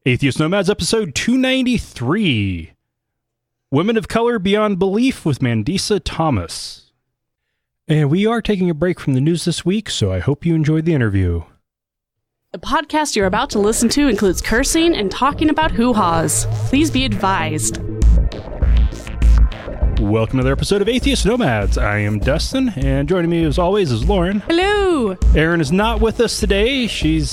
Atheist Nomads, episode 293. Women of Color Beyond Belief with Mandisa Thomas. And we are taking a break from the news this week, so I hope you enjoyed the interview. The podcast you're about to listen to includes cursing and talking about hoo-haws. Please be advised. Welcome to another episode of Atheist Nomads. I am Dustin, and joining me as always is Lauren. Hello! Erin is not with us today. She's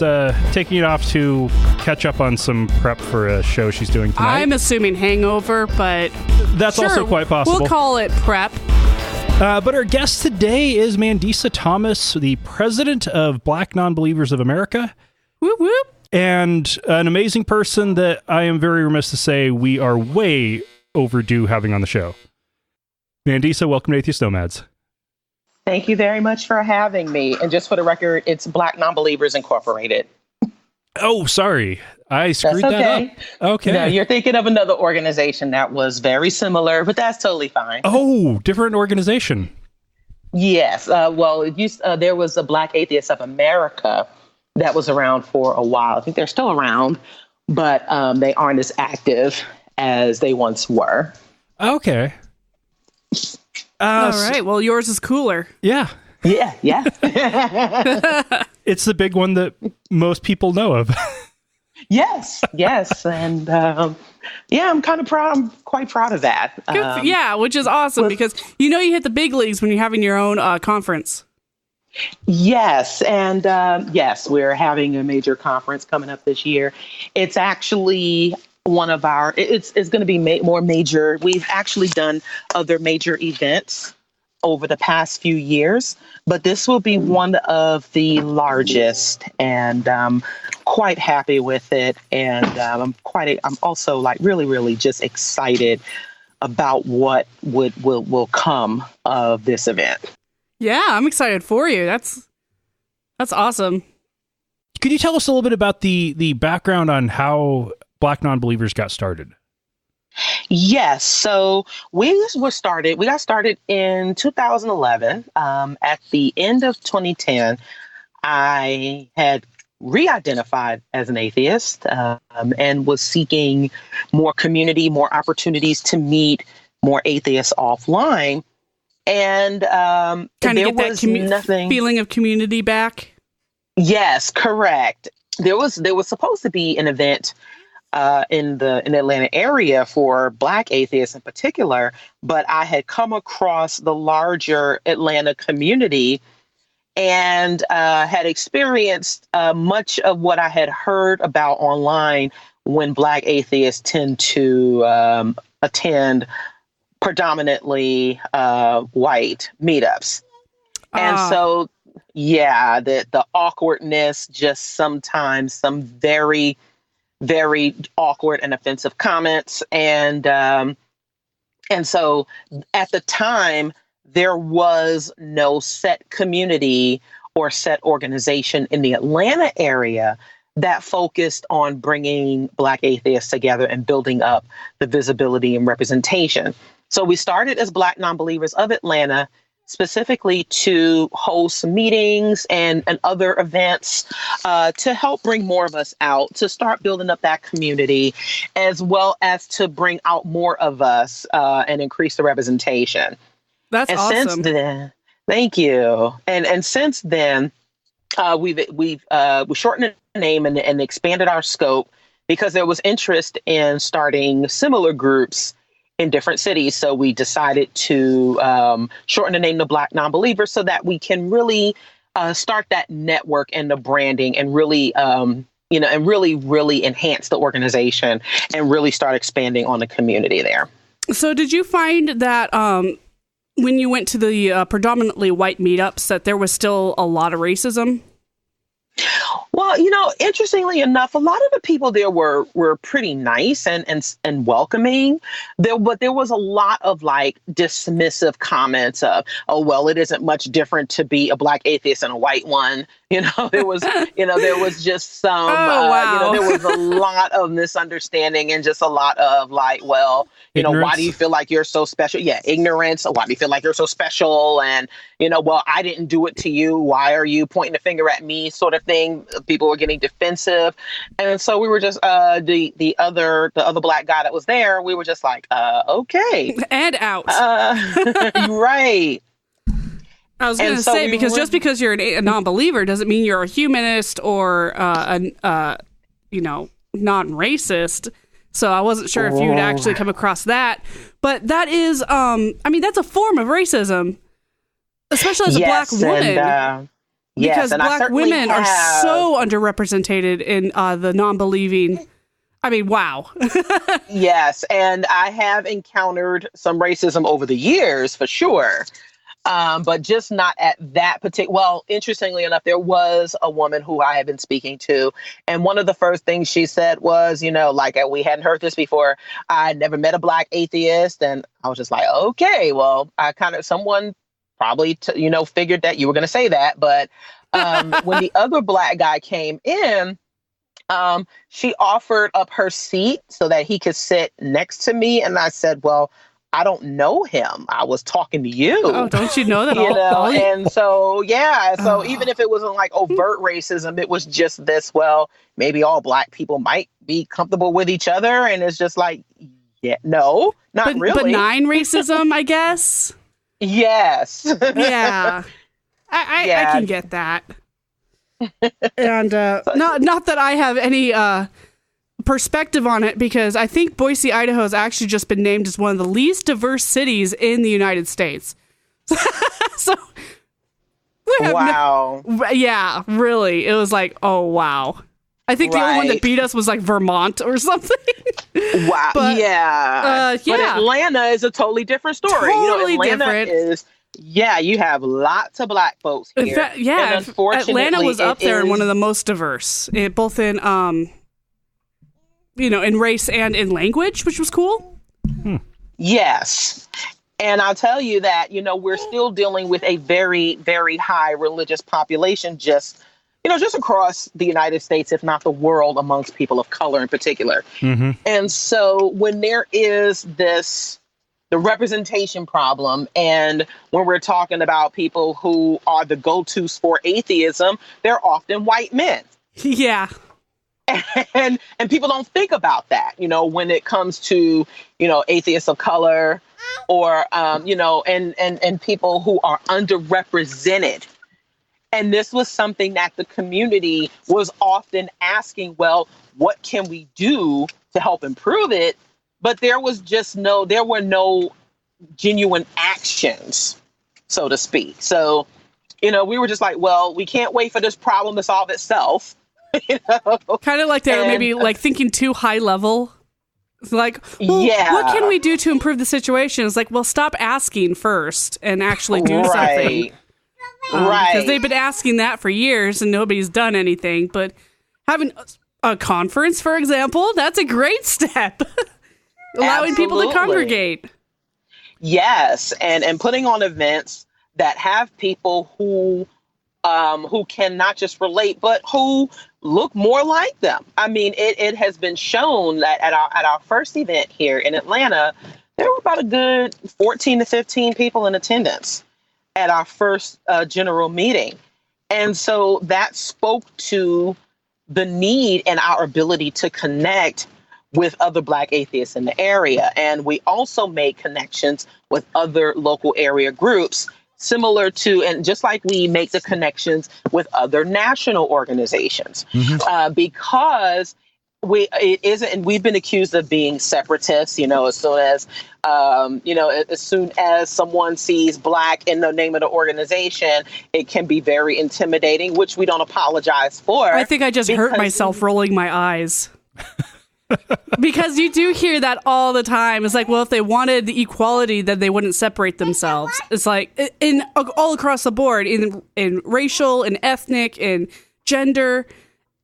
taking it off to catch up on some prep for a show she's doing tonight. I'm assuming hangover, but that's sure, also quite possible. We'll call it prep. But our guest today is Mandisa Thomas, the president of Black Nonbelievers of America. Whoop whoop. And an amazing person that I am very remiss to say we are way overdue having on the show. Mandisa, welcome to Atheist Nomads. Thank you very much for having me. And just for the record, it's Black Nonbelievers Incorporated. Oh, sorry. I screwed that up. Okay. No, you're thinking of another organization that was very similar, but that's totally fine. Oh, different organization. Yes. There was a Black Atheists of America that was around for a while. I think they're still around, but they aren't as active as they once were. Okay. All right. Well, yours is cooler. Yeah. Yeah. It's the big one that most people know of. Yes. And I'm kind of proud. I'm quite proud of that. Which is awesome because you hit the big leagues when you're having your own conference. Yes. And we're having a major conference coming up this year. It's actually one of our, it's going to be more major. We've actually done other major events over the past few years, but this will be one of the largest, and I'm quite happy with it. And I'm also like really, really just excited about what will come of this event. Yeah, I'm excited for you. That's awesome. Could you tell us a little bit about the background on how Black Nonbelievers got started? Yes. So we got started in 2011. At the end of 2010, I had re-identified as an atheist and was seeking more community, more opportunities to meet more atheists offline. And kind of get that feeling of community back. Yes, correct. There was supposed to be an event in the Atlanta area for Black atheists in particular, but I had come across the larger Atlanta community and had experienced much of what I had heard about online when Black atheists tend to attend predominantly white meetups. And so, the awkwardness, just sometimes some very, very awkward and offensive comments. And so at the time, there was no set community or set organization in the Atlanta area that focused on bringing Black atheists together and building up the visibility and representation. So we started as Black Nonbelievers of Atlanta, specifically to host meetings and other events to help bring more of us out, to start building up that community, as well as to bring out more of us and increase the representation. That's awesome. Since then, thank you. And since then, we've shortened the name and expanded our scope because there was interest in starting similar groups in different cities. So we decided to shorten the name to Black Nonbelievers so that we can really start that network and the branding and really, and really enhance the organization and really start expanding on the community there. So did you find that when you went to the predominantly white meetups that there was still a lot of racism? Well, interestingly enough, a lot of the people there were pretty nice and welcoming. But there was a lot of dismissive comments of, oh, well, it isn't much different to be a Black atheist and a white one. There was just some, there was a lot of misunderstanding and just a lot of ignorance. Why do you feel like you're so special? Yeah, ignorance. Why do you feel like you're so special? And, well, I didn't do it to you. Why are you pointing the finger at me? Sort of everything. People were getting defensive. And so we were just, the other black guy that was there, we were just like, okay. And out. Right. I was going to say, because just because you're a non-believer doesn't mean you're a humanist or non-racist. So I wasn't sure if you'd actually come across that. But that is, that's a form of racism, especially as a black woman. Because black women are so underrepresented in the non-believing. I mean, wow. Yes, and I have encountered some racism over the years, for sure. But just not at that particular. Well, interestingly enough, there was a woman who I had been speaking to, and one of the first things she said was, we hadn't heard this before. I'd never met a black atheist, and I was just like, okay, well, someone probably figured that you were going to say that, but when the other black guy came in, she offered up her seat so that he could sit next to me, and I said, well, I don't know him. I was talking to you. Oh, don't you know that? And so, even if it wasn't like overt racism, it was just this, well, maybe all black people might be comfortable with each other. And it's just like, no, not really. Benign racism, I guess. Yes. Yeah. I can get that. And not that I have any perspective on it, because I think Boise, Idaho has actually just been named as one of the least diverse cities in the United States. So wow. Yeah, really. It was like, oh, wow. I think the only one that beat us was like Vermont or something. Wow. But Atlanta is a totally different story. Totally Atlanta different. is, you have lots of black folks here. And Atlanta was up there in one of the most diverse, both in in race and in language, which was cool. Yes. And I'll tell you that, we're still dealing with a very, very high religious population, just across the United States, if not the world, amongst people of color in particular. Mm-hmm. And so when there is the representation problem, and when we're talking about people who are the go-tos for atheism, they're often white men. Yeah. And people don't think about that, when it comes to, atheists of color or, and people who are underrepresented. And this was something that the community was often asking, well, what can we do to help improve it? But there were no genuine actions, so to speak. So, we were just like, well, we can't wait for this problem to solve itself. Kind of like they were maybe like thinking too high level. It's like, well, what can we do to improve the situation? It's like, well, stop asking first and actually do something. Right. Because they've been asking that for years and nobody's done anything. But having a conference, for example, that's a great step. Allowing people to congregate. Yes. And putting on events that have people who can not just relate, but who look more like them. I mean, it has been shown that at our first event here in Atlanta, there were about a good 14 to 15 people in attendance at our first general meeting. And so that spoke to the need and our ability to connect with other Black atheists in the area. And we also made connections with other local area groups, similar to, and just like we make the connections with other national organizations, because we've been accused of being separatists, as soon as someone sees Black in the name of the organization, it can be very intimidating, which we don't apologize for. I think I just hurt myself rolling my eyes. Because you do hear that all the time. It's like, well, if they wanted the equality, then they wouldn't separate themselves. It's like in all across the board, in racial, in ethnic, in gender.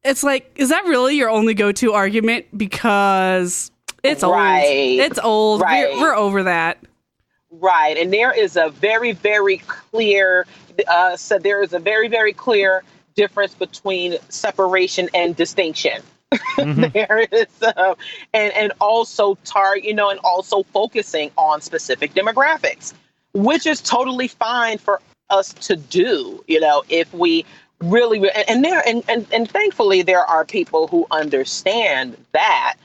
It's like, is that really your only go-to argument? Because it's old. It's old. Right. We're over that. Right. And there is a very, very clear difference between separation and distinction. Mm-hmm. There is, and also and also focusing on specific demographics, which is totally fine for us to do, if we really, and thankfully there are people who understand that.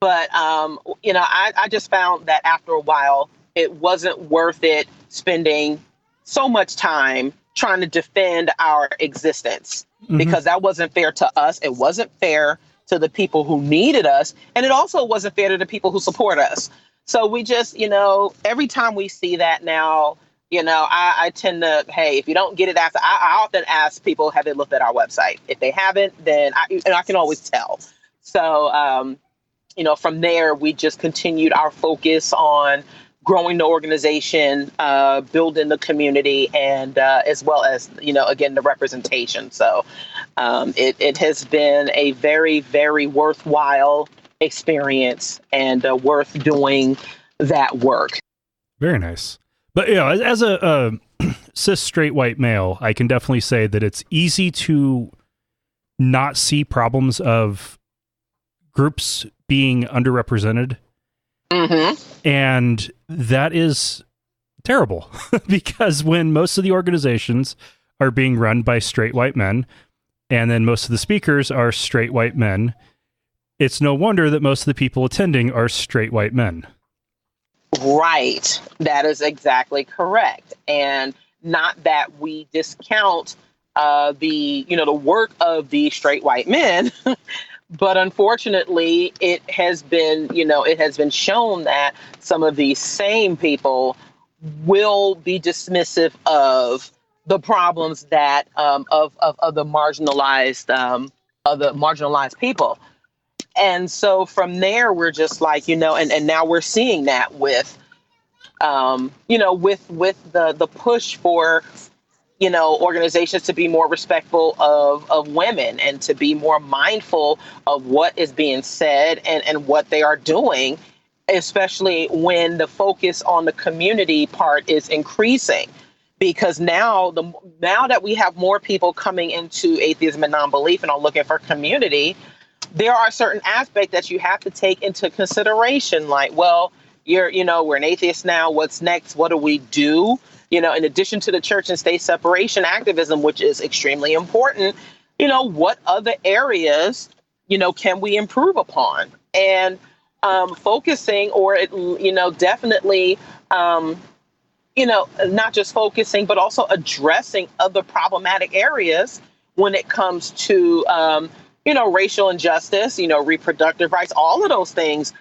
But, I just found that after a while, it wasn't worth it spending so much time trying to defend our existence, because that wasn't fair to us. It wasn't fair to the people who needed us. And it also wasn't fair to the people who support us. So we just, every time we see that now, I tend to, hey, if you don't get it after, I often ask people, have they looked at our website? If they haven't, then I can always tell. So, from there, we just continued our focus on growing the organization, building the community, and as well as, again, the representation. So it has been a very, very worthwhile experience and worth doing that work. Very nice. But, as a cis straight white male, I can definitely say that it's easy to not see problems of groups being underrepresented. And that is terrible because when most of the organizations are being run by straight white men, and then most of the speakers are straight white men, it's no wonder that most of the people attending are straight white men. Right. That is exactly correct. And not that we discount the work of the straight white men, but unfortunately, it has been shown that some of these same people will be dismissive of the problems that of the marginalized people. And so from there, we're just like, and now we're seeing that with the push for, organizations to be more respectful of women and to be more mindful of what is being said and what they are doing, especially when the focus on the community part is increasing. Because now that we have more people coming into atheism and non-belief and are looking for community, there are certain aspects that you have to take into consideration, like, well, we're an atheist now. What's next? What do we do? In addition to the church and state separation activism, which is extremely important, what other areas, can we improve upon? And focusing definitely, not just focusing, but also addressing other problematic areas when it comes to, racial injustice, reproductive rights. All of those things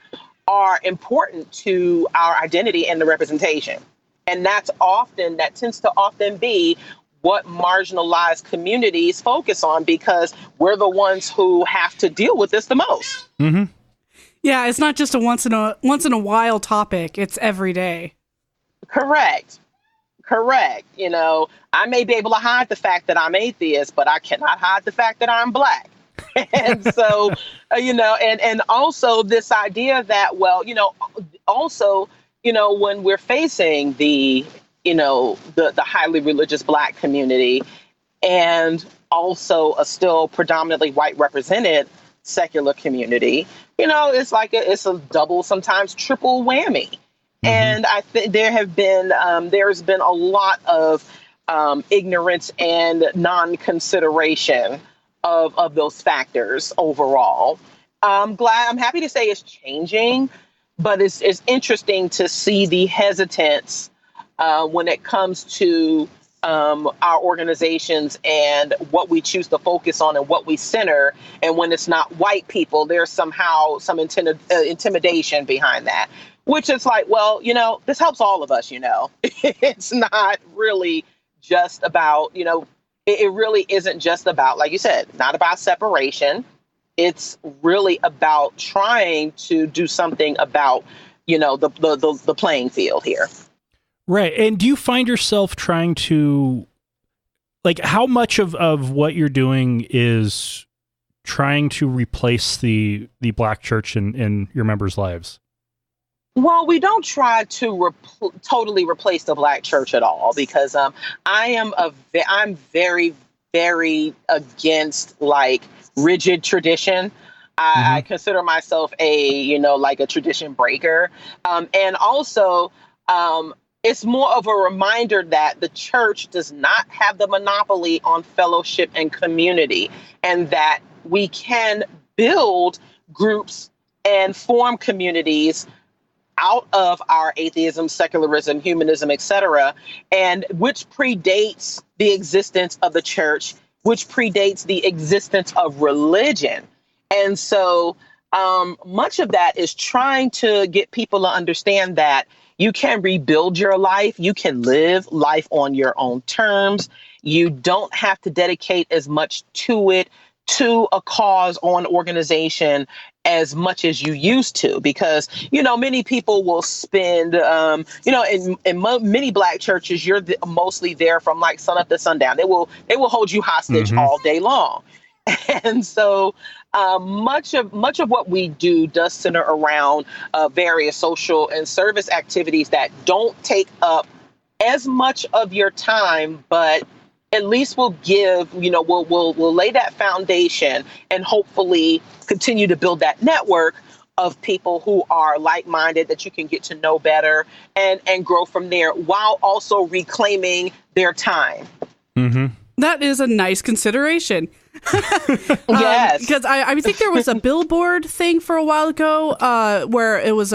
are important to our identity and the representation. And that tends to often be what marginalized communities focus on, because we're the ones who have to deal with this the most. Mm-hmm. Yeah, it's not just a once in a while topic. It's every day. Correct. I may be able to hide the fact that I'm atheist, but I cannot hide the fact that I'm Black. And so, and also this idea that, when we're facing the highly religious Black community and also a still predominantly white represented secular community, it's a double, sometimes triple whammy. Mm-hmm. And I think there's been a lot of ignorance and non-consideration of those factors overall. I'm happy to say it's changing, but it's interesting to see the hesitance when it comes to our organizations and what we choose to focus on and what we center. And when it's not white people, there's somehow some intimidation behind that, which is like, well, this helps all of us, It's not really just about, it really isn't just about, like you said, not about separation. It's really about trying to do something about, the playing field here. Right. And do you find yourself trying to, like, how much of what you're doing is trying to replace the Black church in your members' lives? Well, we don't try to totally replace the Black church at all, because I'm very, very against rigid tradition. I consider myself a tradition breaker. And also, it's more of a reminder that the church does not have the monopoly on fellowship and community, and that we can build groups and form communities out of our atheism, secularism, humanism, etc., and which predates the existence of the church, which predates the existence of religion. And so much of that is trying to get people to understand that you can rebuild your life. You can live life on your own terms. You don't have to dedicate as much to it, to a cause or an organization as much as you used to, because, many people will spend, in many Black churches, you're mostly there from like sun up to sundown. They will hold you hostage all day long. And so much of what we do does center around various social and service activities that don't take up as much of your time, but at least will give, we'll lay that foundation and hopefully continue to build that network of people who are like-minded that you can get to know better and grow from there, while also reclaiming their time. Mm-hmm. That is a nice consideration. Yes. Because I think there was a billboard thing for a while ago where it was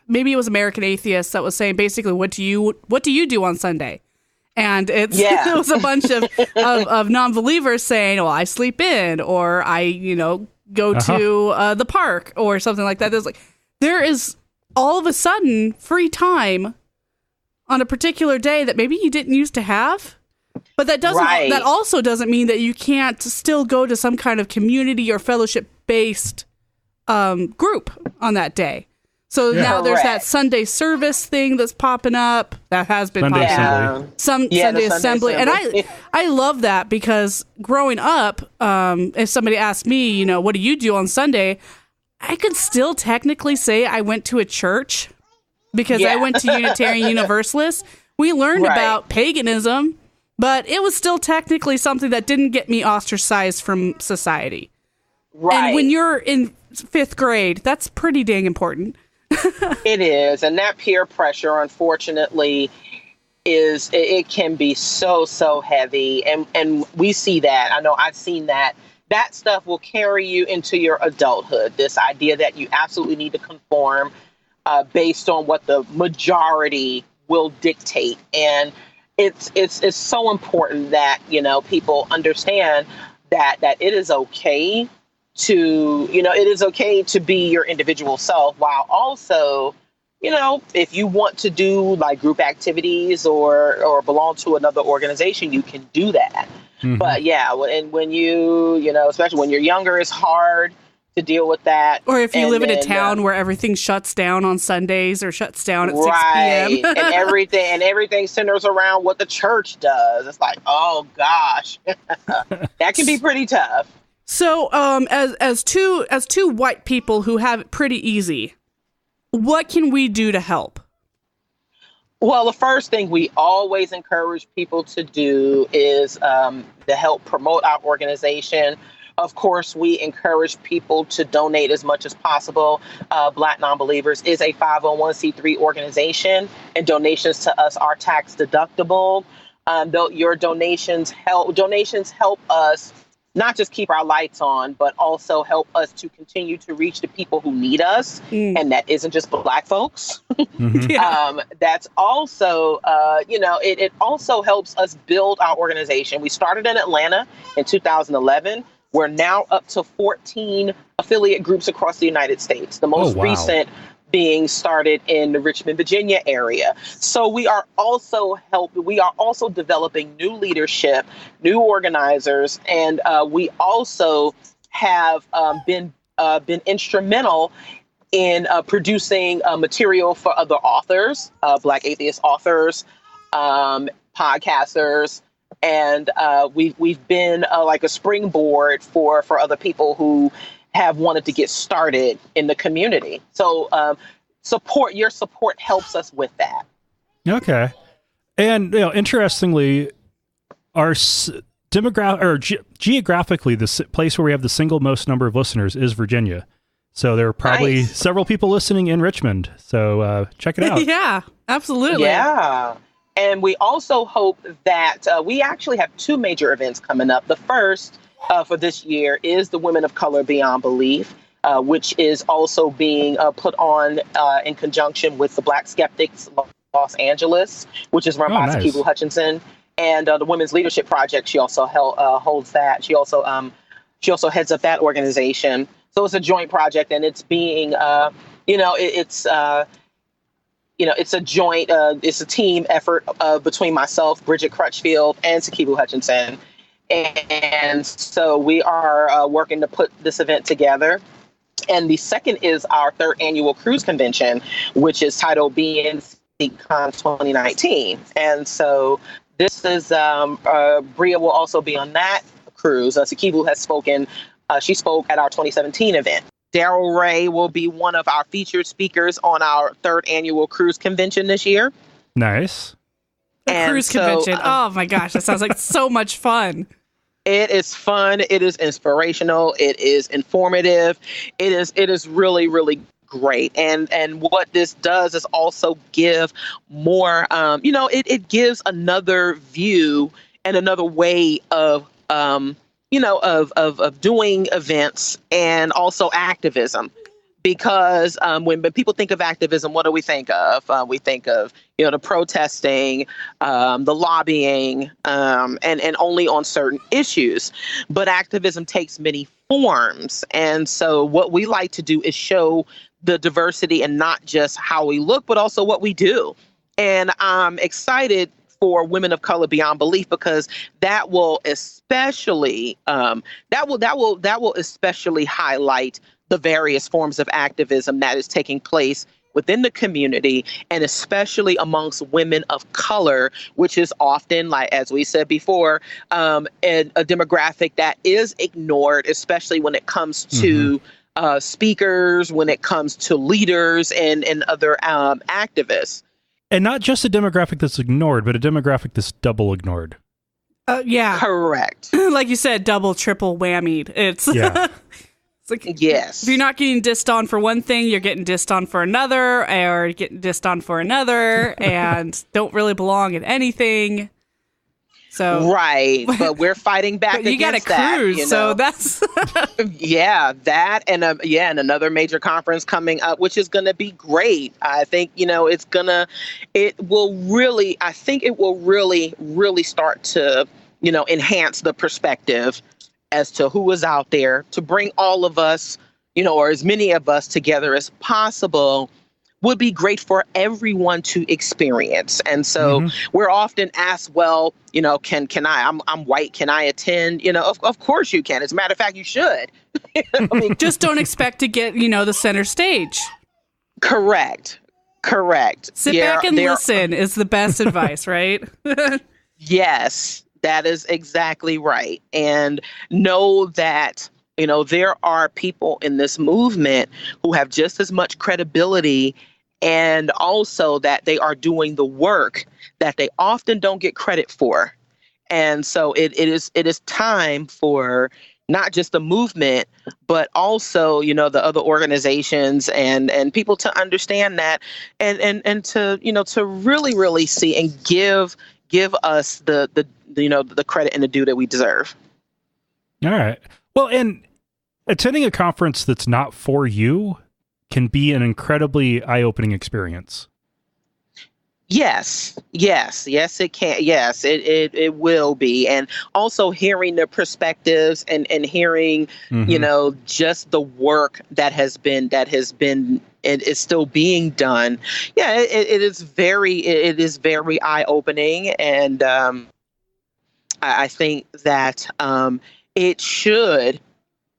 maybe it was American Atheists that was saying basically, what do you do on Sunday? And it was a bunch of non-believers saying, well, I sleep in, or I, go to the park or something like that. There is all of a sudden free time on a particular day that maybe you didn't used to have. But that that also doesn't mean that you can't still go to some kind of community or fellowship based group on that day. So now there's that Sunday service thing that's popping up. That has been Sunday popping up. Sunday assembly. And I love that, because growing up, if somebody asked me, what do you do on Sunday? I could still technically say I went to a church, because I went to Unitarian Universalist. We learned about paganism, but it was still technically something that didn't get me ostracized from society. Right. And when you're in 5th grade, that's pretty dang important. It is. And that peer pressure, unfortunately, it can be so heavy. And we see that. I know I've seen that. That stuff will carry you into your adulthood. This idea that you absolutely need to conform based on what the majority will dictate. And it's so important that, people understand that it is okay to be your individual self, while also, if you want to do like group activities or belong to another organization, you can do that. Mm-hmm. But and when especially when you're younger, it's hard to deal with that. Or if you live in a town where everything shuts down on Sundays or shuts down at 6 p.m. and everything centers around what the church does. It's like, oh gosh, that can be pretty tough. So, as two white people who have it pretty easy, what can we do to help? Well, the first thing we always encourage people to do is to help promote our organization. Of course, we encourage people to donate as much as possible. Black Nonbelievers is a 501c3 organization, and donations to us are tax deductible. Your donations help us not just keep our lights on, but also help us to continue to reach the people who need us. And that isn't just Black folks. Mm-hmm. That's also, it also helps us build our organization. We started in Atlanta in 2011. We're now up to 14 affiliate groups across the United States. The most recent being started in the Richmond, Virginia area. So we are also developing new leadership, new organizers, and we also have been instrumental in producing material for other authors, Black atheist authors, podcasters, and we've been like a springboard for other people who have wanted to get started in the community. So your support helps us with that. Okay. And interestingly, our geographically, the place where we have the single most number of listeners is Virginia. So there are probably Nice. several people listening in Richmond. So check it out. Yeah, absolutely. Yeah. And we also hope that we actually have two major events coming up. The first for this year is the Women of Color Beyond Belief, which is also being put on in conjunction with the Black Skeptics Los Angeles, which is run by nice. Sakibu Hutchinson, and the Women's Leadership Project. She also holds that. She also heads up that organization. So it's a joint project, and it's being it's a joint, it's a team effort between myself, Bridget Crutchfield, and Sakibu Hutchinson. And so we are working to put this event together. And the second is our third annual cruise convention, which is titled SeaCon 2019. And so this is, Bria will also be on that cruise. Sakibu has spoken, she spoke at our 2017 event. Darryl Ray will be one of our featured speakers on our third annual cruise convention this year. Nice. The cruise convention. Oh my gosh, that sounds like so much fun. It is fun. It is inspirational. It is informative. It is really, really great. And what this does is also give more, it gives another view and another way of, of doing events and also activism. Because when people think of activism, what do we think of? We think of, the protesting, the lobbying, and only on certain issues. But activism takes many forms. And so what we like to do is show the diversity and not just how we look, but also what we do. And I'm excited for Women of Color Beyond Belief, because that will especially especially highlight the various forms of activism that is taking place within the community, and especially amongst women of color, which is often, like as we said before, a demographic that is ignored, especially when it comes to speakers, when it comes to leaders and other activists. And not just a demographic that's ignored, but a demographic that's double ignored. Yeah. Correct. Like you said, double, triple whammied. It's like, yes. If you're not getting dissed on for one thing, you're getting dissed on for another, or getting dissed on for another, and don't really belong in anything. So right, but we're fighting back but you against got a cruise, that. So that's yeah, that and and another major conference coming up, which is going to be great. I think it will really start to enhance the perspective as to who is out there, to bring all of us, or as many of us together as possible, would be great for everyone to experience. And so we're often asked, well, can I, I'm white, can I attend? Of course you can. As a matter of fact, you should. Just don't expect to get, the center stage. Correct. Sit back and listen is the best advice, right? Yes. That is exactly right. And know that, there are people in this movement who have just as much credibility, and also that they are doing the work that they often don't get credit for. And so it is time for not just the movement, but also, the other organizations and people to understand that and to, to really, really see and give us the credit and the due that we deserve. All right. Well, and attending a conference that's not for you can be an incredibly eye-opening experience. Yes, it can. Yes, it will be. And also hearing the perspectives and hearing, just the work that has been and is still being done. Yeah, it is very eye-opening. And I think that it should,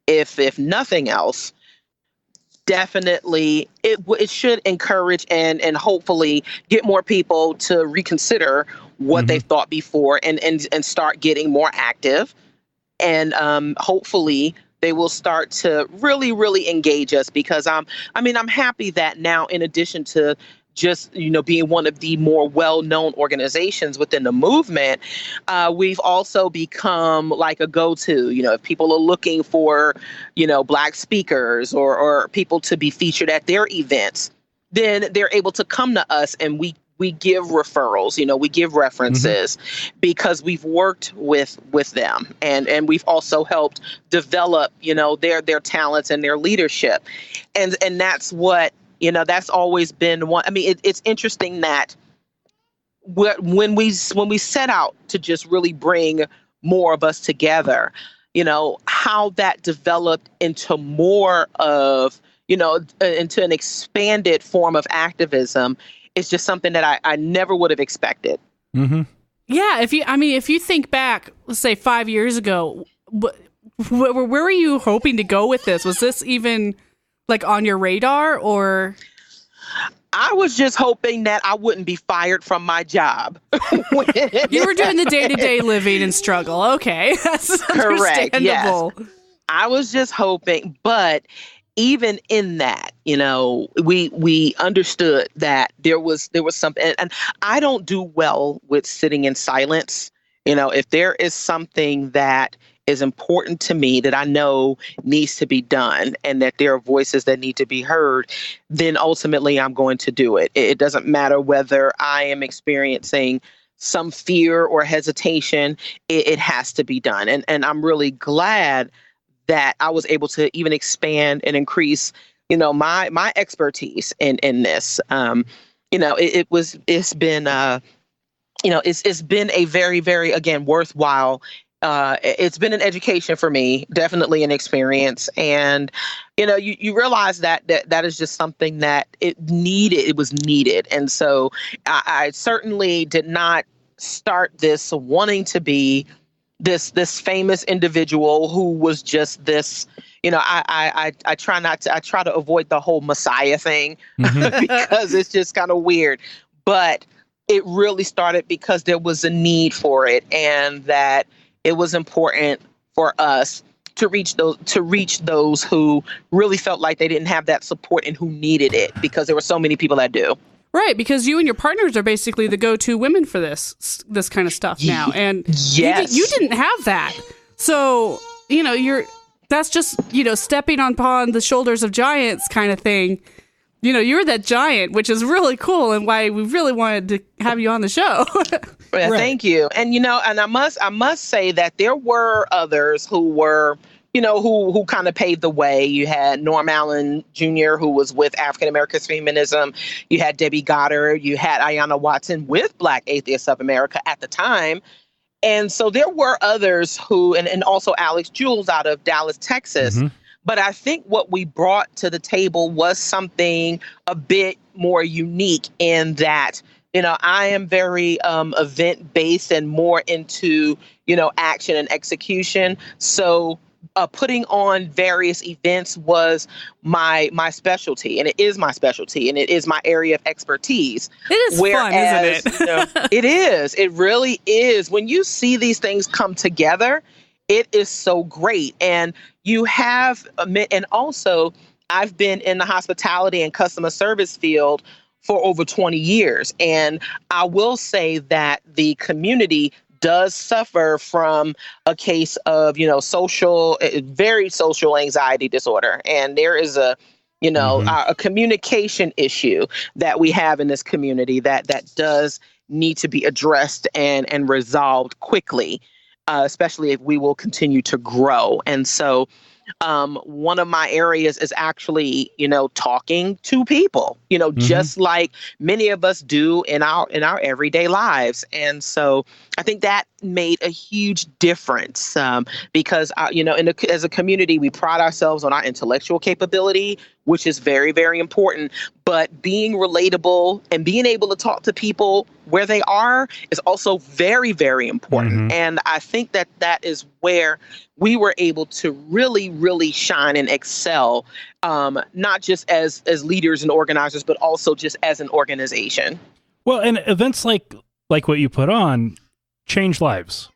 if nothing else, definitely it should encourage and hopefully get more people to reconsider what they've thought before and start getting more active. And hopefully they will start to really, really engage us, because I'm happy that now, in addition to just, being one of the more well-known organizations within the movement, we've also become like a go-to. If people are looking for, Black speakers or people to be featured at their events, then they're able to come to us, and we give referrals, we give references because we've worked with them, and we've also helped develop, their talents and their leadership. And that's what, that's always been one. I mean, it's interesting that when we set out to just really bring more of us together, how that developed into more of, into an expanded form of activism is just something that I never would have expected. Mm-hmm. Yeah. If you think back, let's say 5 years ago, where were you hoping to go with this? Was this even like on your radar, or? I was just hoping that I wouldn't be fired from my job. You were doing the day-to-day living and struggle. Okay. That's correct. Understandable. Yes. I was just hoping, but even in that, we understood that there was something, and I don't do well with sitting in silence. If there is something that is important to me that I know needs to be done, and that there are voices that need to be heard, then ultimately I'm going to do it. It doesn't matter whether I am experiencing some fear or hesitation. It has to be done. And I'm really glad that I was able to even expand and increase, my expertise in this. It's been a very, very, again, worthwhile. It's been an education for me, definitely an experience. And, you realize that is just something that it was needed. And so I certainly did not start this wanting to be this famous individual who was just this, I try to avoid the whole Messiah thing because it's just kind of weird, but it really started because there was a need for it, and that it was important for us to reach those who really felt like they didn't have that support and who needed it, because there were so many people that do. Right, because you and your partners are basically the go-to women for this kind of stuff now, and yes. you didn't have that, so that's just stepping upon the shoulders of giants kind of thing. You're that giant, which is really cool, and why we really wanted to have you on the show. Right. Thank you, and and I must say that there were others who were, who kind of paved the way. You had Norm Allen Jr., who was with African American Feminism. You had Debbie Goddard. You had Ayanna Watson with Black Atheists of America at the time. And so there were others who, and also Alex Jules out of Dallas, Texas. Mm-hmm. But I think what we brought to the table was something a bit more unique in that, I am very event-based and more into, action and execution. So putting on various events was my specialty, and it is my specialty, and it is my area of expertise. It is fun, isn't it? It is. It really is. When you see these things come together, it is so great. And you have, and also I've been in the hospitality and customer service field for over 20 years. And I will say that the community does suffer from a case of, very social anxiety disorder. And there is a communication issue that we have in this community that does need to be addressed and resolved quickly, especially if we will continue to grow. And so one of my areas is actually, talking to people, just like many of us do in our everyday lives. And so I think that made a huge difference because, as a community, we pride ourselves on our intellectual capability, which is very, very important. But being relatable and being able to talk to people where they are is also very, very important. Mm-hmm. And I think that is where we were able to really, really shine and excel, not just as leaders and organizers, but also just as an organization. Well, and events like what you put on change lives.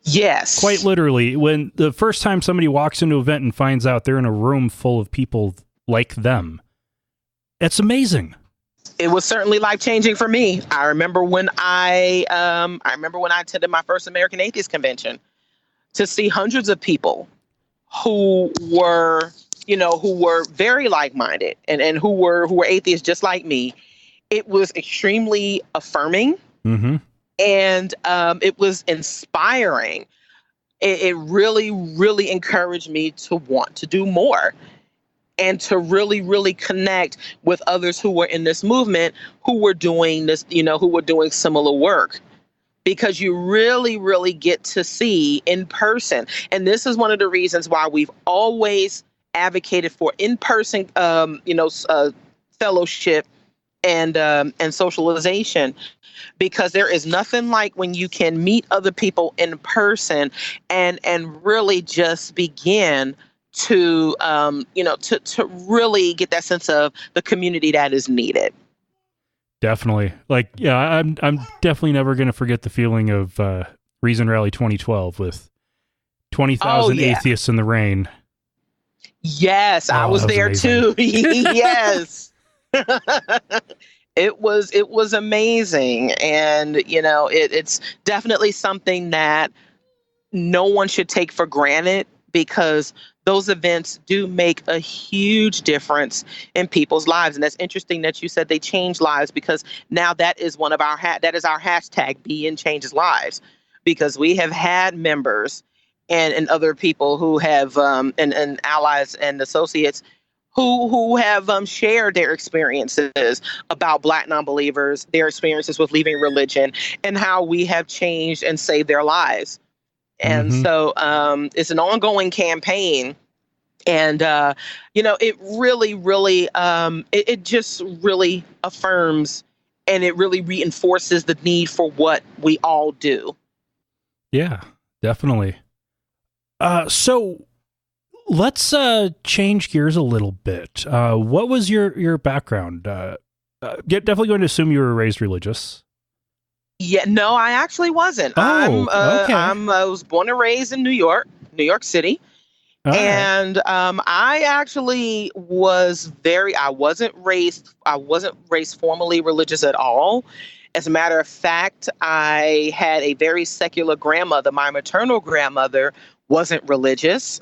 Yes. Quite literally. When the first time somebody walks into an event and finds out they're in a room full of people like them, it's amazing. It was certainly life-changing for me. I remember when I attended my first American Atheist Convention to see hundreds of people who were, who were very like-minded and who were atheists just like me. It was extremely affirming, Mm-hmm. and it was inspiring. It really, really encouraged me to want to do more and to really, really connect with others who were in this movement, who were doing this, who were doing similar work. Because you really, really get to see in person. And this is one of the reasons why we've always advocated for in-person, fellowship and socialization, because there is nothing like when you can meet other people in person and really just begin to to really get that sense of the community that is needed. Definitely. Like, yeah, I'm definitely never going to forget the feeling of Reason Rally 2012 with 20,000 atheists in the rain. Yes, I was there too. Yes. It was amazing. And, it's definitely something that no one should take for granted, because those events do make a huge difference in people's lives. And that's interesting that you said they change lives, because now that is one of our that is our hashtag, Be In Changes Lives, because we have had members and other people who have and allies and associates who have shared their experiences about Black nonbelievers, their experiences with leaving religion, and how we have changed and saved their lives. And so it's an ongoing campaign. And, it really, really, it just really affirms, and it really reinforces the need for what we all do. Yeah, definitely. So let's change gears a little bit. What was your background? Definitely going to assume you were raised religious. Yeah, no, I actually wasn't. Okay. I was born and raised in New York City. All and I actually I wasn't raised formally religious at all. As a matter of fact, I had a very secular grandmother. My maternal grandmother wasn't religious.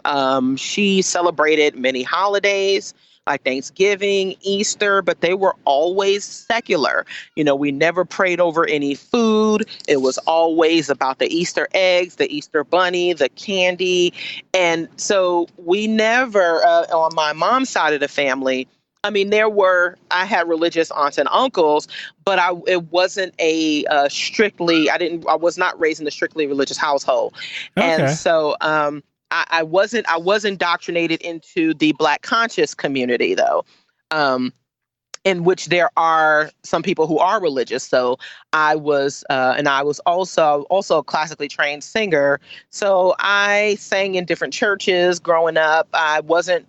She celebrated many holidays like Thanksgiving, Easter, but they were always secular. We never prayed over any food. It was always about the Easter eggs, the Easter bunny, the candy. And so we never, on my mom's side of the family, I had religious aunts and uncles, but it wasn't I was not raised in a strictly religious household. Okay. And so, I wasn't indoctrinated into the Black conscious community, though, in which there are some people who are religious. So I was also a classically trained singer. So I sang in different churches growing up. I wasn't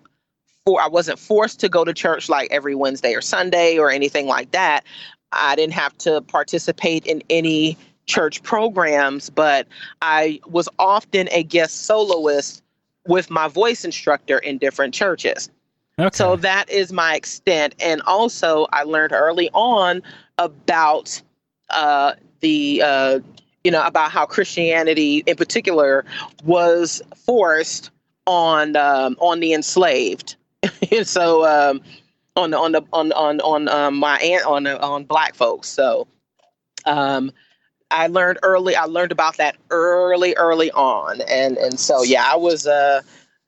forced to go to church like every Wednesday or Sunday or anything like that. I didn't have to participate in any church programs, but I was often a guest soloist with my voice instructor in different churches. Okay. So that is my extent. And also I learned early on about about how Christianity in particular was forced on the enslaved. So on Black folks. So I learned about that early on. And so, yeah, I was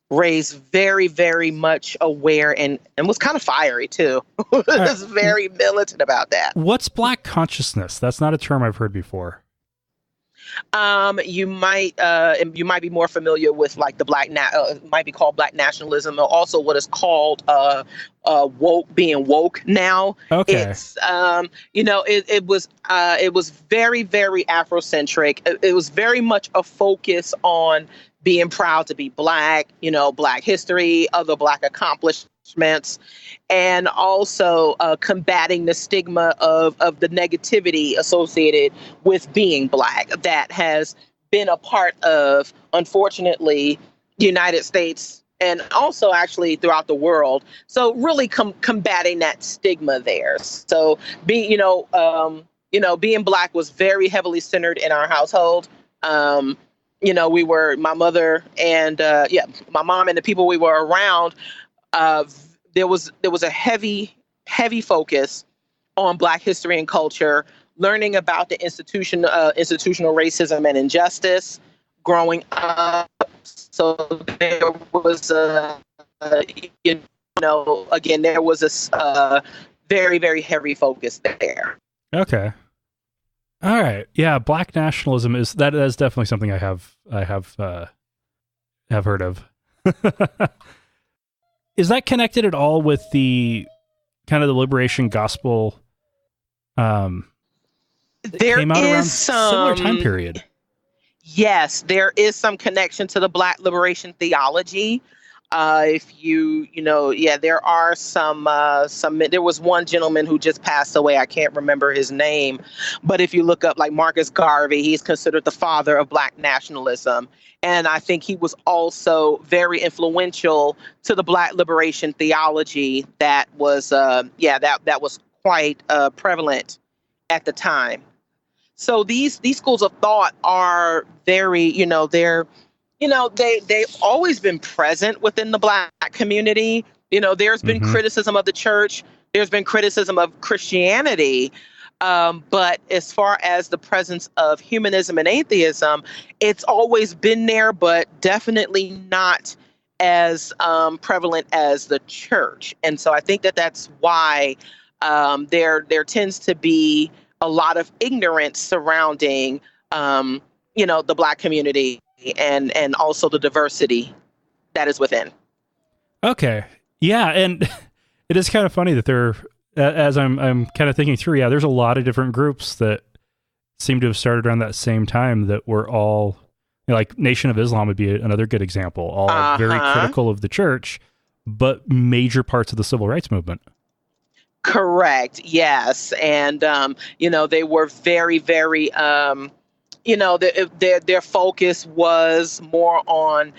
raised very, very much aware and was kind of fiery too. Was very militant about that. What's Black consciousness? That's not a term I've heard before. You might be more familiar with like the it might be called Black nationalism, or also what is called being woke now. Okay. It's it was very, very Afrocentric. It was very much a focus on being proud to be Black, Black history, other Black accomplishments, and also combating the stigma of the negativity associated with being Black that has been a part of, unfortunately, the United States and also actually throughout the world. So really combating that stigma there. So being Black was very heavily centered in our household. We were, my mother and my mom and the people we were around. There was a heavy focus on Black history and culture, learning about the institutional racism and injustice growing up. So there was again, there was a very, very heavy focus there. Okay. All right. Yeah. Black nationalism is definitely something I have heard of. Is that connected at all with the kind of the liberation gospel? There came out around similar time period. Yes, there is some connection to the Black liberation theology. There are some, there was one gentleman who just passed away. I can't remember his name, but if you look up like Marcus Garvey, he's considered the father of Black nationalism. And I think he was also very influential to the Black liberation theology that was, that was quite prevalent at the time. So these schools of thought are very, they've always been present within the Black community. There's been criticism of the church. There's been criticism of Christianity. But as far as the presence of humanism and atheism, it's always been there, but definitely not as prevalent as the church. And so I think that's why there tends to be a lot of ignorance surrounding, the Black community and also the diversity that is within. Okay. Yeah. And it is kind of funny that as I'm kind of thinking through, there's a lot of different groups that seem to have started around that same time that were all, like Nation of Islam would be another good example, all very critical of the church, but major parts of the civil rights movement. Correct. Yes. And, they were very, very, their focus was more on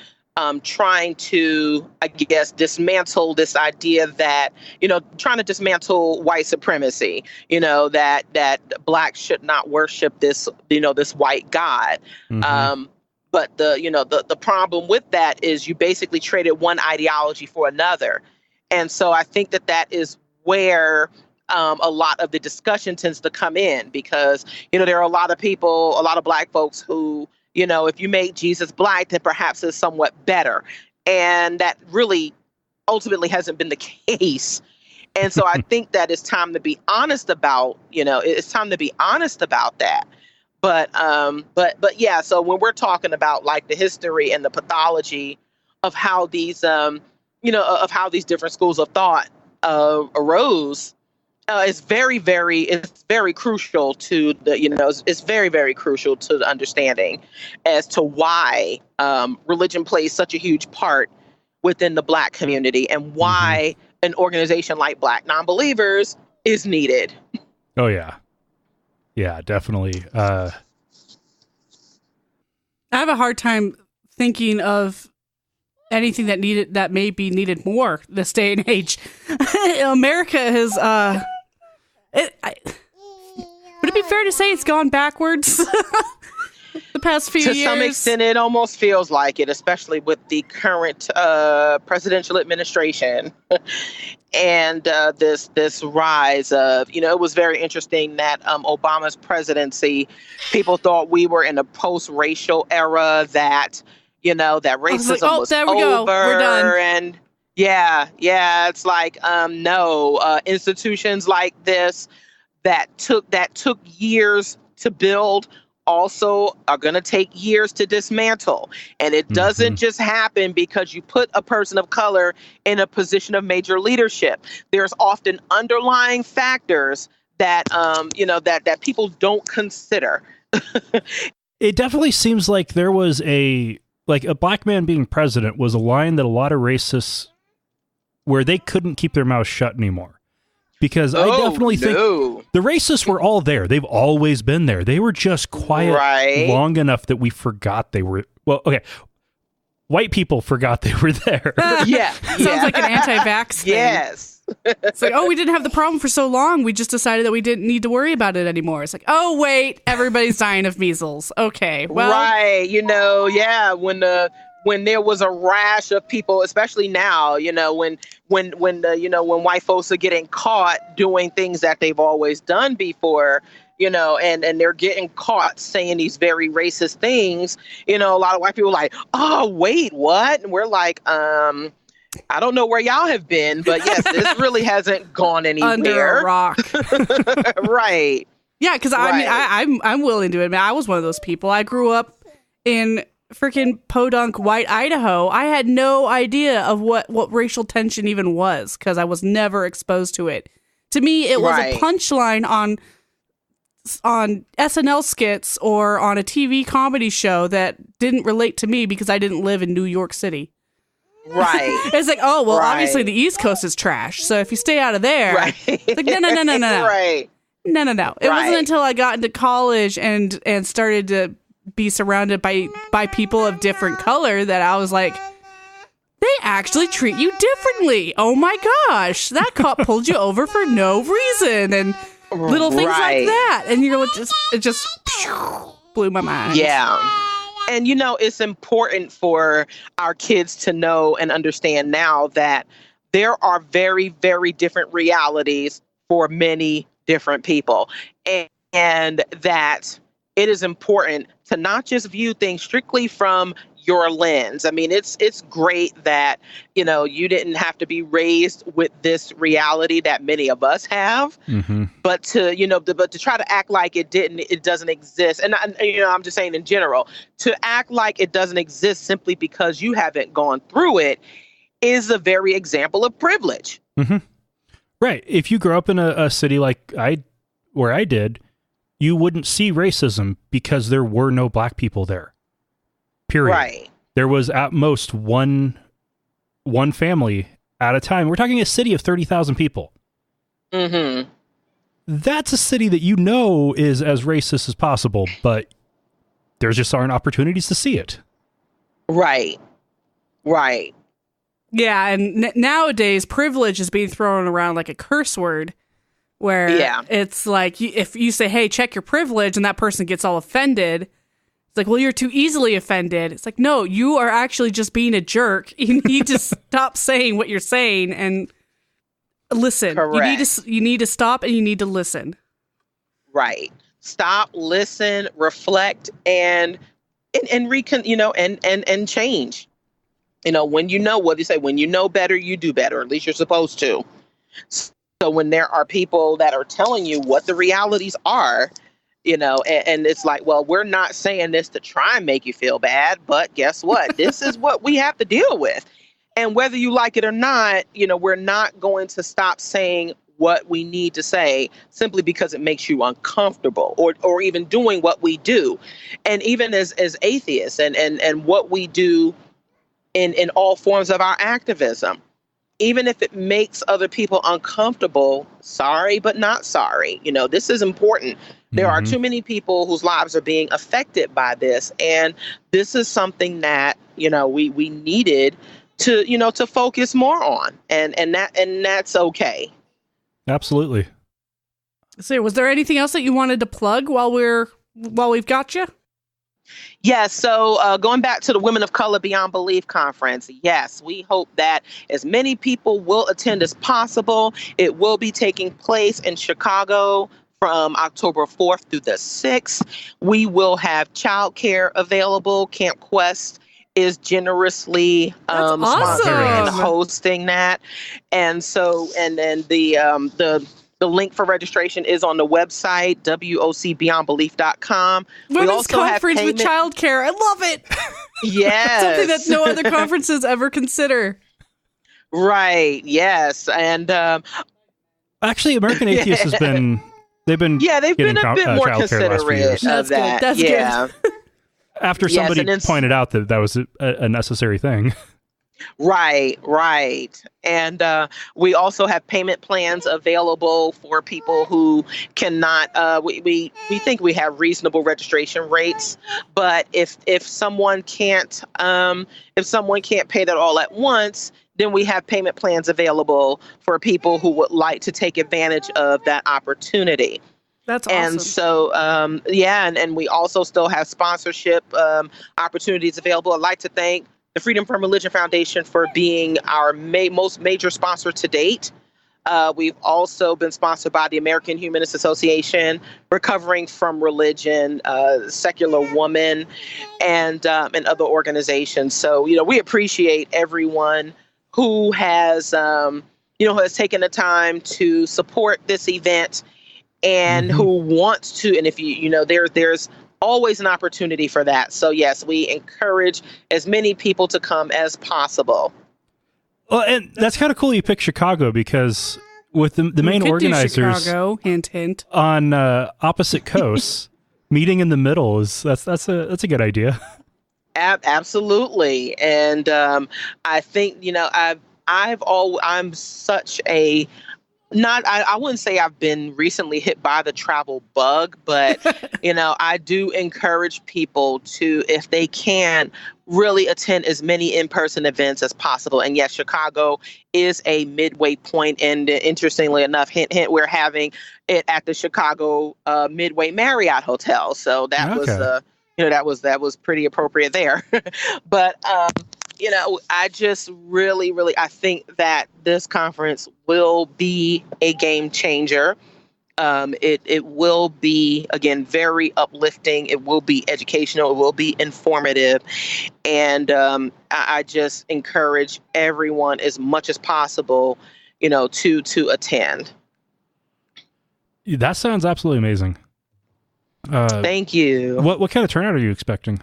trying to, I guess, dismantle this idea that, trying to dismantle white supremacy, that Blacks should not worship this, this white God. But the problem with that is you basically traded one ideology for another. And so I think that is where a lot of the discussion tends to come in, because, there are a lot of people, a lot of Black folks who, if you made Jesus Black, then perhaps it's somewhat better. And that really ultimately hasn't been the case. And so I think that it's time to be honest about, that. But yeah, so when we're talking about like the history and the pathology of how these, of how these different schools of thought arose, it's very, very crucial to the, it's very, very crucial to the understanding as to why religion plays such a huge part within the Black community and why an organization like Black Nonbelievers is needed. Oh, yeah. Yeah, definitely. I have a hard time thinking of anything that may be needed more this day and age. America has, would it be fair to say it's gone backwards the past few years? To some extent, it almost feels like it, especially with the current presidential administration and this rise of, it was very interesting that Obama's presidency, people thought we were in a post-racial era, that that racism was there we over. Go. We're done. And it's like, no, institutions like this that took years to build also are going to take years to dismantle. And it doesn't just happen because you put a person of color in a position of major leadership. There's often underlying factors that, that people don't consider. It definitely seems like there was a Black man being president was a line that a lot of racists, where they couldn't keep their mouths shut anymore. Because I definitely think the racists were all there. They've always been there. They were just quiet long enough that we forgot they were. Well, okay. white people forgot they were there. Yeah. Sounds like an anti-vax thing. Yes. It's like, oh, we didn't have the problem for so long. We just decided that we didn't need to worry about it anymore. It's like, oh, wait, everybody's dying of measles. Okay, well. Right. Yeah. When there was a rash of people, especially now, when white folks are getting caught doing things that they've always done before, and they're getting caught saying these very racist things, a lot of white people are like, oh, wait, what? And we're like, I don't know where y'all have been, but yes, this really hasn't gone anywhere. Under a rock. Right. Yeah, because I'm willing to admit I was one of those people. I grew up in freaking podunk white Idaho. I had no idea of what racial tension even was because I was never exposed to it. To me, it was a punchline on SNL skits or on a TV comedy show that didn't relate to me because I didn't live in New York City. Right. It's like, oh, well, obviously the East Coast is trash. So if you stay out of there, it's like, no. Right. No. It wasn't until I got into college and started to be surrounded by people of different color that I was like, they actually treat you differently. Oh my gosh, that cop pulled you over for no reason and little things like that. And you're like, it just blew my mind. Yeah. And, it's important for our kids to know and understand now that there are very, very different realities for many different people. And that it is important to not just view things strictly from your lens. I mean, it's great that, you didn't have to be raised with this reality that many of us have, but to try to act like it doesn't exist. And I'm just saying in general, to act like it doesn't exist simply because you haven't gone through it is a very example of privilege. Mm-hmm. Right. If you grow up in a city like where I did, you wouldn't see racism because there were no black people there. Period. Right. There was at most one family at a time. We're talking a city of 30,000 people. Mm-hmm. That's a city that is as racist as possible, but there just aren't opportunities to see it. Right. Right. Yeah, and nowadays privilege is being thrown around like a curse word. Where it's like, if you say, hey, check your privilege, and that person gets all offended, it's like, well, you're too easily offended. It's like, no, you are actually just being a jerk. You need to stop saying what you're saying and listen. Correct. You need to stop and you need to listen. Right. Stop, listen, reflect, and change. When what do you say? When you know better, you do better. At least you're supposed to. So when there are people that are telling you what the realities are, and it's like, well, we're not saying this to try and make you feel bad, but guess what? This is what we have to deal with. And whether you like it or not, we're not going to stop saying what we need to say simply because it makes you uncomfortable or even doing what we do. And even as atheists and what we do in all forms of our activism. Even if it makes other people uncomfortable, sorry, but not sorry. This is important. There are too many people whose lives are being affected by this. And this is something that, we needed to focus more on. And that's okay. Absolutely. So was there anything else that you wanted to plug while we've got you? Yes. So going back to the Women of Color Beyond Belief conference, yes, we hope that as many people will attend as possible. It will be taking place in Chicago from October 4th through the 6th. We will have childcare available. Camp Quest is generously sponsoring and hosting that. And then the link for registration is on the website, wocbeyondbelief.com. Women's conference with childcare. I love it. Yes. Something that no other conferences ever consider. Right. Yes. And actually, American Atheists has been they've been a bit more considerate of that. That's good. After somebody pointed out that was a necessary thing. Right, right. And we also have payment plans available for people who cannot. We think we have reasonable registration rates, but if someone can't pay that all at once, then we have payment plans available for people who would like to take advantage of that opportunity. That's awesome. And so, and we also still have sponsorship opportunities available. I'd like to thank the Freedom from Religion Foundation for being our most major sponsor to date. We've also been sponsored by the American Humanists Association, Recovering from Religion, Secular Woman, and other organizations. So, we appreciate everyone who has, has taken the time to support this event and who wants to. And if there's always an opportunity for that. So yes, we encourage as many people to come as possible. Well, and that's kind of cool you picked Chicago, because with the main organizers Chicago, hint, hint. on opposite coasts, meeting in the middle that's a good idea. Absolutely. And I think, I'm such a I wouldn't say I've been recently hit by the travel bug, but, I do encourage people to, if they can, really attend as many in-person events as possible. And yes, Chicago is a midway point. And interestingly enough, hint, hint, we're having it at the Chicago Midway Marriott Hotel. So that was pretty appropriate there. But, I just really, I think that this conference will be a game changer. It will be, again, very uplifting. It will be educational. It will be informative. And I just encourage everyone as much as possible, to attend. That sounds absolutely amazing. Thank you. What kind of turnout are you expecting?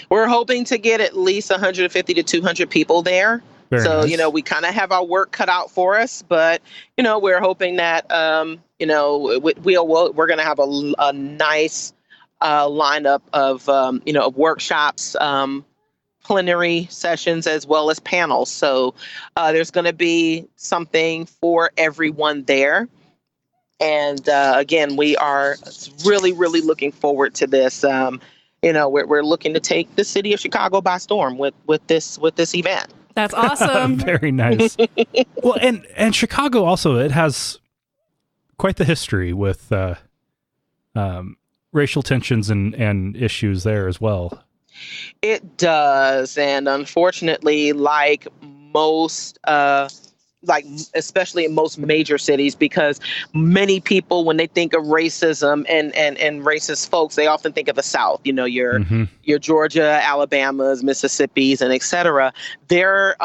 We're hoping to get at least 150 to 200 people there. Very nice. We kind of have our work cut out for us, but, we're hoping that, we're going to have a nice lineup of workshops, plenary sessions, as well as panels. So there's going to be something for everyone there. And again, we are really, really looking forward to this. We're looking to take the city of Chicago by storm with this event. That's awesome. Very nice. Well, and Chicago also, it has quite the history with racial tensions and issues there as well. It does, and unfortunately, like most especially in most major cities, because many people, when they think of racism and racist folks, they often think of the South, your Georgia, Alabamas, Mississippis, and et cetera. There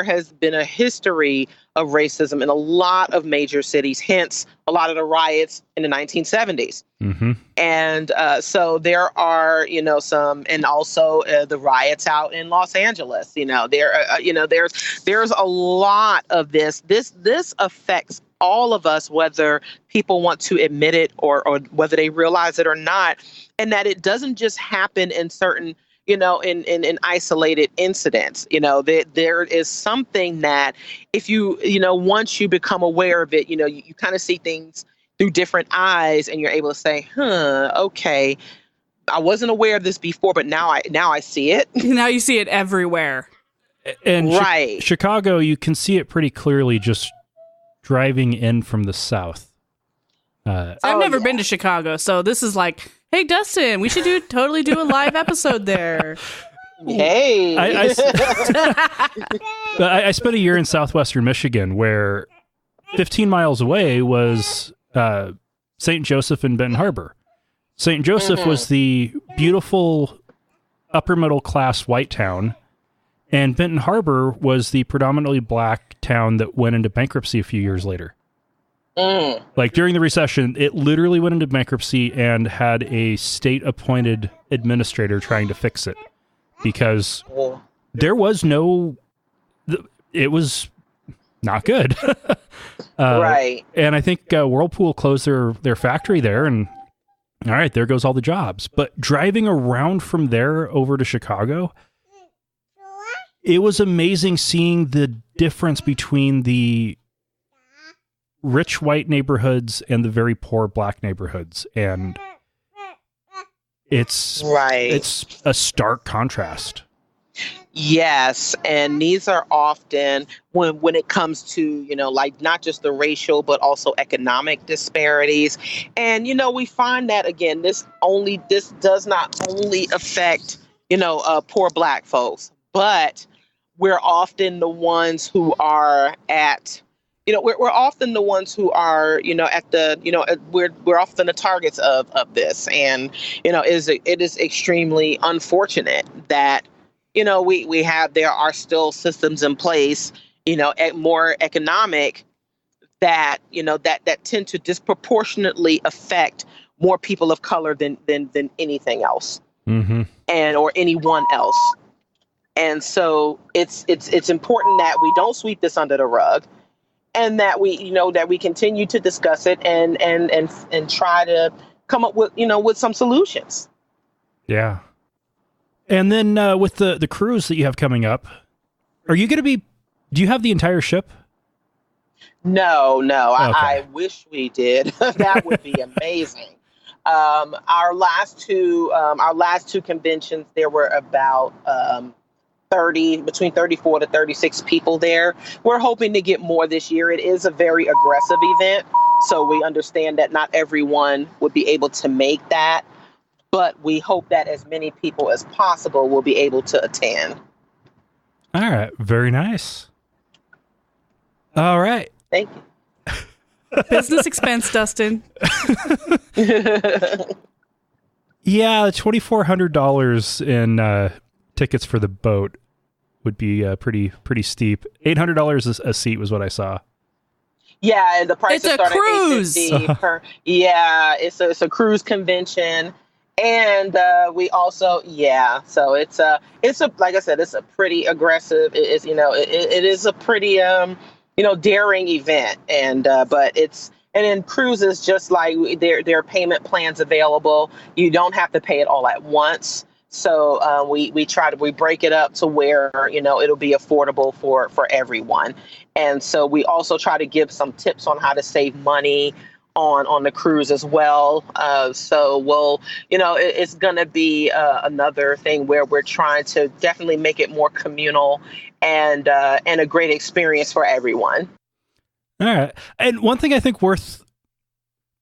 has been a history of racism in a lot of major cities, hence a lot of the riots in the 1970s. And so there are, some, and also the riots out in Los Angeles. There's a lot of this. This affects all of us, whether people want to admit it or whether they realize it or not, and that it doesn't just happen in certain, in isolated incidents. There is something that if you, once you become aware of it, you kind of see things through different eyes, and you're able to say, okay, I wasn't aware of this before, but now I see it. Now you see it everywhere. And right. Chicago, you can see it pretty clearly just driving in from the south. I've never been to Chicago, so this is like, hey, Dustin, we should totally do a live episode there. Hey. I spent a year in southwestern Michigan, where 15 miles away was St. Joseph in Benton Harbor. St. Joseph was the beautiful upper middle class white town, and Benton Harbor was the predominantly black town that went into bankruptcy a few years later. Like during the recession, it literally went into bankruptcy and had a state-appointed administrator trying to fix it, because there was it was not good. Right. And I think Whirlpool closed their factory there, and all right, there goes all the jobs. But driving around from there over to Chicago, it was amazing seeing the difference between the rich white neighborhoods and the very poor black neighborhoods. And it's a stark contrast. Yes, and these are often when it comes to, like not just the racial but also economic disparities. And we find that again, this does not only affect, poor black folks, but we're often the ones who are at we're often the ones who are, at the, we're often the targets of this. And, it is extremely unfortunate that, there are still systems in place, more economic that, that tend to disproportionately affect more people of color than anything else, or anyone else. And so it's important that we don't sweep this under the rug, and that we continue to discuss it and try to come up with some solutions. Yeah. And then with the cruise that you have coming up, are you going to do you have the entire ship? No. Okay. I wish we did. That would be amazing. Our last two conventions, there were about between 34 to 36 people there. We're hoping to get more this year. It is a very aggressive event, so we understand that not everyone would be able to make that, but we hope that as many people as possible will be able to attend. All right. Very nice. All right. Thank you. Business expense, Dustin. Yeah, $2,400 in tickets for the boat would be pretty steep. $800 a seat was what I saw. Yeah, and the prices start at $850 per. Yeah, it's a cruise convention, and we also so it's a like I said, it's a pretty aggressive. It is a pretty daring event, and but it's. And in cruises, just like there are payment plans available, you don't have to pay it all at once. So we break it up to where it'll be affordable for everyone. And so we also try to give some tips on how to save money on the cruise as well. So we'll it's going to be another thing where we're trying to definitely make it more communal and a great experience for everyone. All right. And one thing I think worth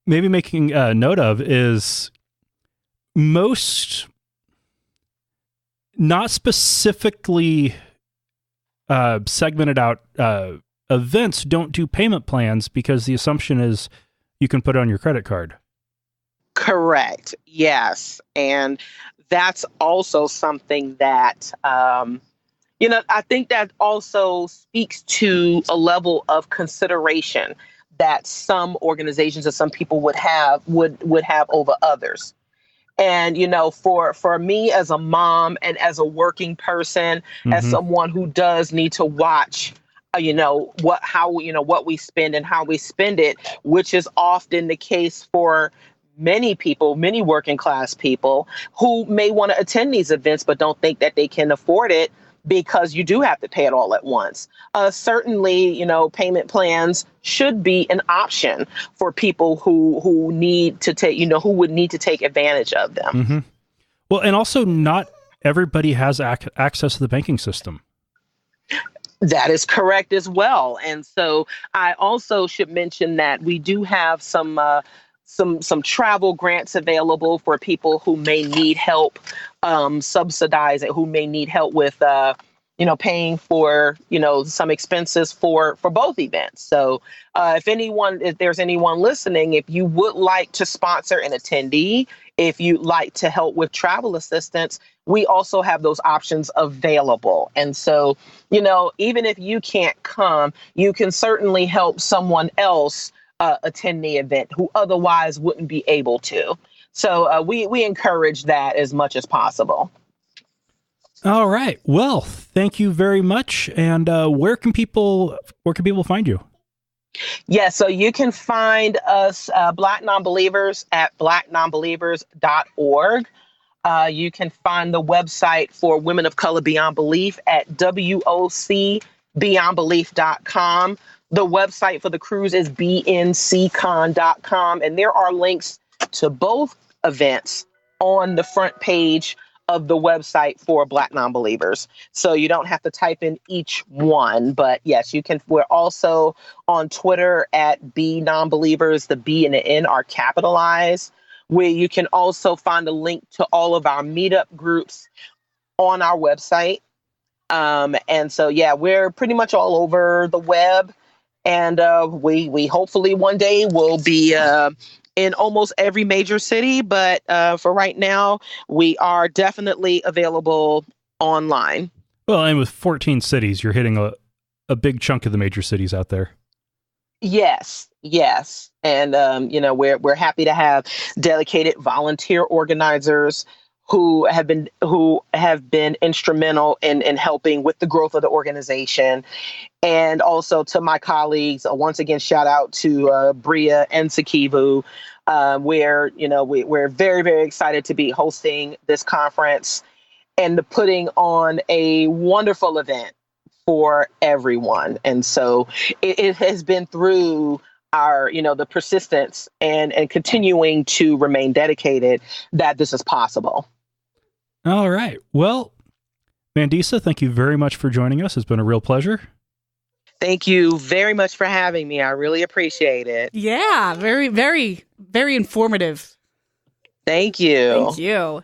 maybe making a note of is most not specifically segmented out events don't do payment plans because the assumption is you can put it on your credit card. Correct. Yes. And that's also something that I think that also speaks to a level of consideration that some organizations or some people would have over others. And, for me as a mom and as a working person, as someone who does need to watch, what we spend and how we spend it, which is often the case for many people, many working class people who may want to attend these events, but don't think that they can afford it, because you do have to pay it all at once. Certainly, payment plans should be an option for people who need to take, who would need to take advantage of them. Mm-hmm. Well, and also not everybody has access to the banking system. That is correct as well. And so I also should mention that we do have some travel grants available for people who may need help subsidize it, who may need help with, paying for, some expenses for both events. So if there's anyone listening, if you would like to sponsor an attendee, if you'd like to help with travel assistance, we also have those options available. And so, even if you can't come, you can certainly help someone else attend the event who otherwise wouldn't be able to. So we encourage that as much as possible. All right. Well, thank you very much. And where can people find you? Yeah, so you can find us Black Nonbelievers at blacknonbelievers.org. You can find the website for Women of Color Beyond Belief at WOCBeyondBelief.com. The website for the cruise is bncon.com. And there are links to both events on the front page of the website for Black Nonbelievers. So you don't have to type in each one. But yes, you can. We're also on Twitter at B Nonbelievers. The B and the N are capitalized, where you can also find a link to all of our meetup groups on our website. And so, yeah, we're pretty much all over the web. And we hopefully one day will be in almost every major city. But for right now, we are definitely available online. Well, and with 14 cities, you're hitting a big chunk of the major cities out there. Yes. And, we're happy to have dedicated volunteer organizers who have been instrumental in helping with the growth of the organization. And also to my colleagues, once again, shout out to Bria and Sakivu, where, we're very, very excited to be hosting this conference and putting on a wonderful event for everyone. And so it has been through our, the persistence and continuing to remain dedicated that this is possible. All right. Well, Mandisa, thank you very much for joining us. It's been a real pleasure. Thank you very much for having me. I really appreciate it. Yeah, very, very, very informative. Thank you. Thank you.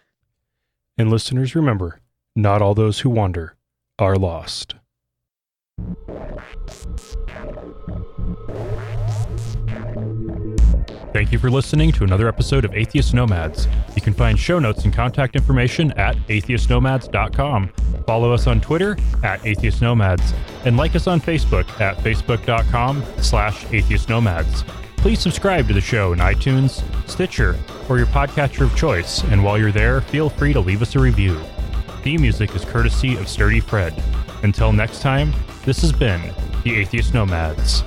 And listeners, remember, not all those who wander are lost. Thank you for listening to another episode of Atheist Nomads. You can find show notes and contact information at atheistnomads.com. Follow us on Twitter at Atheist Nomads, and like us on Facebook at facebook.com/Atheist Nomads. Please subscribe to the show in iTunes, Stitcher, or your podcatcher of choice, and while you're there, feel free to leave us a review. Theme music is courtesy of Sturdy Fred. Until next time, this has been the Atheist Nomads.